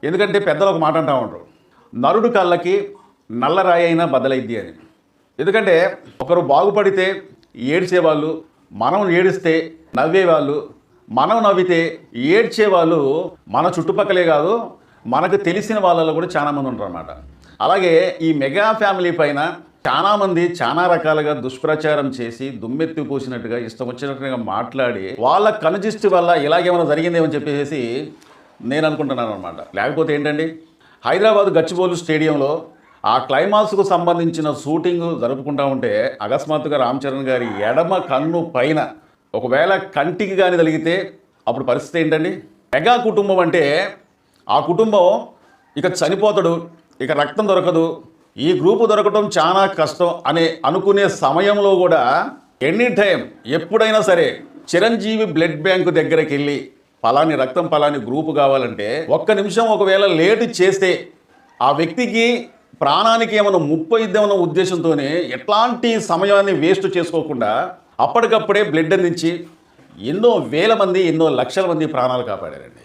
ఎందుకంటే పెద్దలు ఒక మాట అంటూ ఉంటారు, నరుడు కళ్ళకి నల్లరాయి అయినా బదలైద్ది అని. ఎందుకంటే ఒకరు బాగుపడితే ఏడ్చేవాళ్ళు, మనం ఏడిస్తే నవ్వేవాళ్ళు, మనం నవ్వితే ఏడ్చేవాళ్ళు మన చుట్టుపక్కలే కాదు, మనకు తెలిసిన వాళ్ళలో కూడా చాలామంది ఉంటారు అన్నమాట. అలాగే ఈ మెగా ఫ్యామిలీ పైన చాలామంది చాలా రకాలుగా దుష్ప్రచారం చేసి దుమ్మెత్తి పూసినట్టుగా ఇష్టం వచ్చినట్టుగా మాట్లాడి వాళ్ళ కనుజిష్టి వల్ల ఇలాగేమైనా జరిగిందేమని చెప్పేసి నేను అనుకుంటున్నాను అనమాట. లేకపోతే ఏంటండి, హైదరాబాద్ గచ్చిబౌలి స్టేడియంలో ఆ క్లైమాక్స్కు సంబంధించిన షూటింగ్ జరుపుకుంటూ ఉంటే అకస్మాత్తుగా రామ్ చరణ్ గారి ఎడమ కన్ను పైన ఒకవేళ కంటికి కానీ తగిలితే అప్పుడు పరిస్థితి ఏంటండి? మెగా కుటుంబం అంటే ఆ కుటుంబం ఇక చనిపోతాడు, ఇక రక్తం దొరకదు, ఈ గ్రూపు దొరకడం చాలా కష్టం అనే అనుకునే సమయంలో కూడా ఎనీ టైం ఎప్పుడైనా సరే చిరంజీవి బ్లడ్ బ్యాంకు దగ్గరికి వెళ్ళి పలాని రక్తం పలాని గ్రూపు కావాలంటే ఒక్క నిమిషం ఒకవేళ లేటు చేస్తే ఆ వ్యక్తికి ప్రాణానికి ఏమైనా ముప్పు ఇద్దామన్న ఉద్దేశంతోనే ఎట్లాంటి సమయాన్ని వేస్ట్ చేసుకోకుండా అప్పటికప్పుడే బ్లడ్ అందించి ఎన్నో వేల మంది ఎన్నో లక్షల మంది ప్రాణాలు కాపాడారండి.